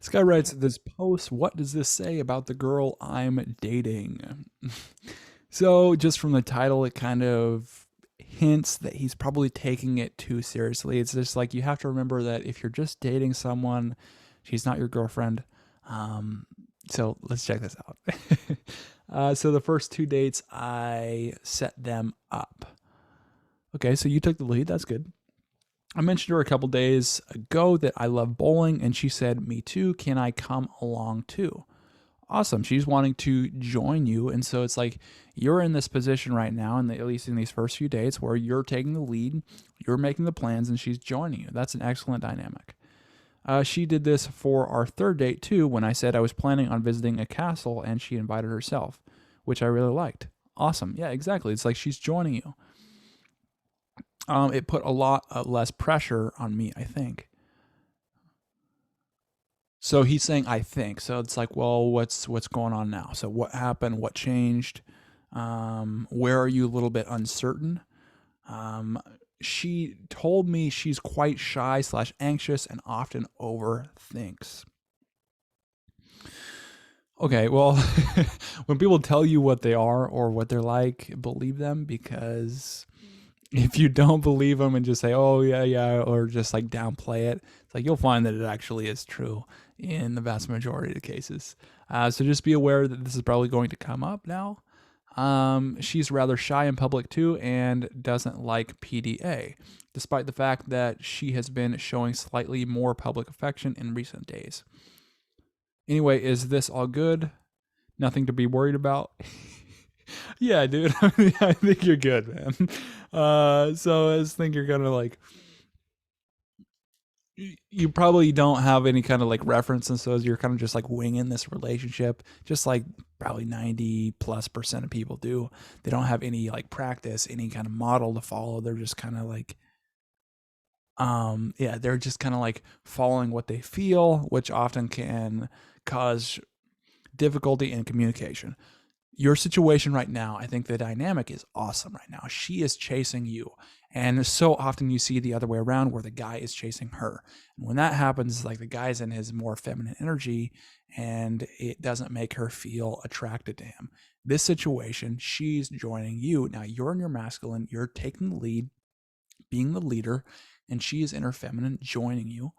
This guy writes this post. What does this say about the girl I'm dating? So, just from the title, it kind of hints that he's probably taking it too seriously. It's just like you have to remember that if you're just dating someone, she's not your girlfriend. Um, so, let's check this out. So, the first two dates, I set them up. Okay, so you took the lead. That's good. I mentioned to her a couple days ago that I love bowling, and she said, "Me too. Can I come along too?" Awesome. She's wanting to join you. And so it's like you're in this position right now, and at least in these first few dates, where you're taking the lead, you're making the plans, and she's joining you. That's an excellent dynamic. She did this for our third date too, when I said I was planning on visiting a castle and she invited herself, which I really liked. Awesome. Yeah, exactly. It's like she's joining you. It put a lot less pressure on me, I think. So he's saying, I think. So it's like, well, what's going on now? So what happened? What changed? Where are you a little bit uncertain? Um, she told me she's quite shy slash anxious and often overthinks. Okay, well, when people tell you what they are or what they're like, believe them, because if you don't believe them and just say, oh, yeah, yeah, or just like downplay it, it's like you'll find that it actually is true in the vast majority of the cases. So just be aware that this is probably going to come up now. She's rather shy in public too and doesn't like PDA, despite the fact that she has been showing slightly more public affection in recent days. Anyway, is this all good? Nothing to be worried about? Yeah, dude. I think you're good, man. So I just think you're gonna like you probably don't have any kind of like references, so you're kind of just like winging this relationship, just like probably 90+% of people do. They don't have any like practice, any kind of model to follow. They're just kind of like, yeah, they're just kind of like following what they feel, which often can cause difficulty in communication. Your situation right now, I think the dynamic is awesome right now. She is chasing you. And so often you see the other way around where the guy is chasing her. And when that happens, like the guy's in his more feminine energy and it doesn't make her feel attracted to him. This situation, she's joining you. Now you're in your masculine, you're taking the lead, being the leader, and she is in her feminine joining you.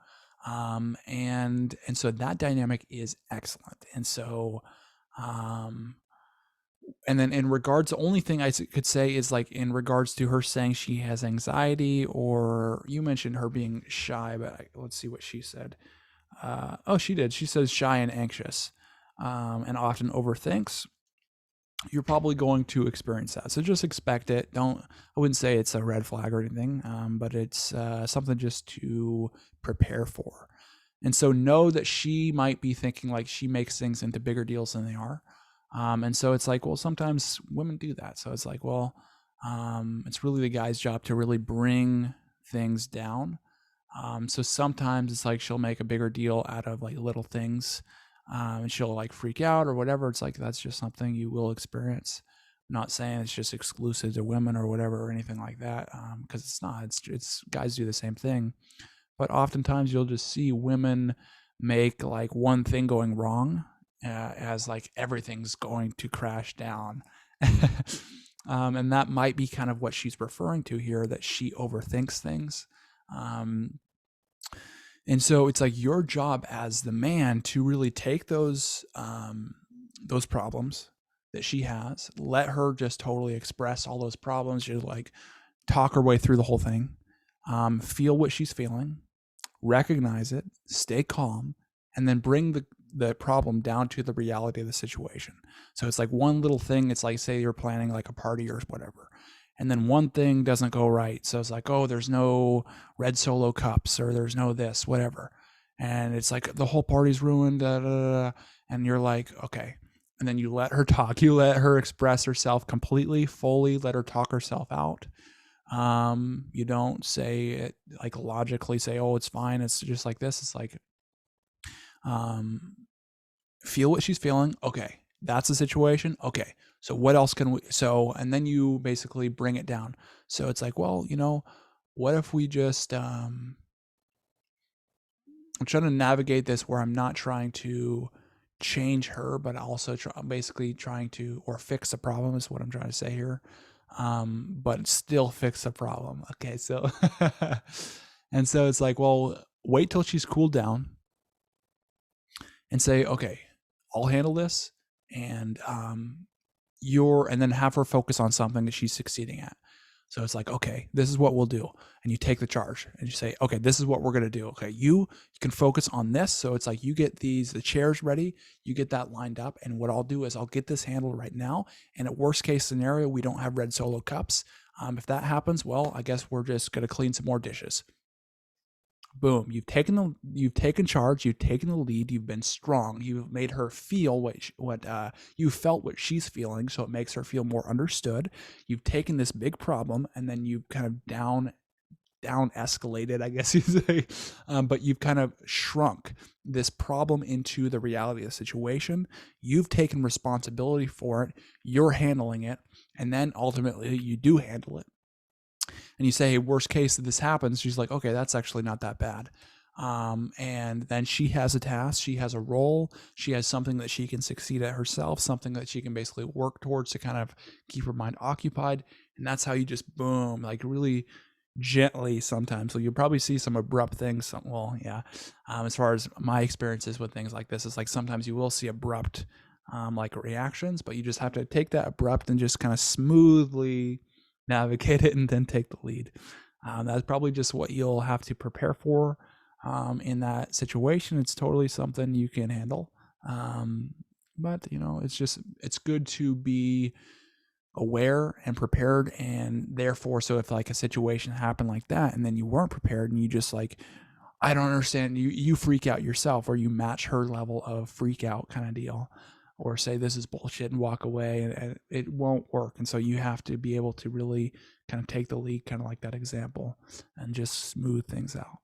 And so that dynamic is excellent. Um, and then in regards, the only thing I could say is like in regards to her saying she has anxiety, or you mentioned her being shy, but let's see what she said. Oh, she did. She says shy and anxious, and often overthinks. You're probably going to experience that, so just expect it. Don't. I wouldn't say it's a red flag or anything, but it's something just to prepare for. And so know that she might be thinking like she makes things into bigger deals than they are. And so it's like, well, sometimes women do that. So it's like, well, it's really the guy's job to really bring things down. So sometimes it's like she'll make a bigger deal out of like little things, and she'll like freak out or whatever. It's like that's just something you will experience. I'm not saying it's just exclusive to women or whatever or anything like that, because it's not. It's guys do the same thing, but oftentimes you'll just see women make like one thing going wrong, as like everything's going to crash down. And that might be kind of what she's referring to here, that she overthinks things. Um, and so it's like your job as the man to really take those problems that she has, let her just totally express all those problems. You like talk her way through the whole thing, feel what she's feeling, recognize it, stay calm, and then bring the problem down to the reality of the situation. So it's like one little thing. It's like, say you're planning like a party or whatever, and then one thing doesn't go right. So it's like, oh, there's no red Solo cups, or there's no this, whatever. And it's like the whole party's ruined. Da, da, da, and you're like, okay. And then you let her talk. You let her express herself completely, fully. Let her talk herself out. You don't say it like logically say, oh, it's fine. It's just like this. It's like, um, feel what she's feeling. Okay, that's the situation. Okay, so what else can we? So, and then you basically bring it down. So it's like, well, what if we just I'm trying to navigate this where I'm not trying to change her, but also basically trying to, or fix the problem is what I'm trying to say here. But still fix the problem. Okay, so and so it's like, well, wait till she's cooled down and say, okay, I'll handle this, and and then have her focus on something that she's succeeding at. So it's like, okay, this is what we'll do. And you take the charge and you say, okay, this is what we're going to do. Okay, you can focus on this. So it's like you get the chairs ready, you get that lined up. And what I'll do is I'll get this handled right now. And at worst case scenario, we don't have red Solo cups. If that happens, well, I guess we're just going to clean some more dishes. Boom, you've taken charge, you've taken the lead, you've been strong, you've made her feel what you felt what she's feeling, so it makes her feel more understood. You've taken this big problem and then you've kind of down escalated, I guess you'd say, but you've kind of shrunk this problem into the reality of the situation. You've taken responsibility for it, you're handling it, and then ultimately you do handle it. And you say, hey, worst case that this happens, she's like, okay, that's actually not that bad. And then she has a task, she has a role, she has something that she can succeed at herself, something that she can basically work towards to kind of keep her mind occupied. And that's how you just boom, like really gently sometimes. So you'll probably see some abrupt things. As far as my experiences with things like this, it's like sometimes you will see abrupt like reactions, but you just have to take that abrupt and just kind of smoothly navigate it and then take the lead. That's probably just what you'll have to prepare for in that situation. It's totally something you can handle. But it's good to be aware and prepared, and therefore, so if like a situation happened like that and then you weren't prepared and you just like, I don't understand, you freak out yourself, or you match her level of freak out kind of deal, or say this is bullshit and walk away, and it won't work. And so you have to be able to really kind of take the lead, kind of like that example, and just smooth things out.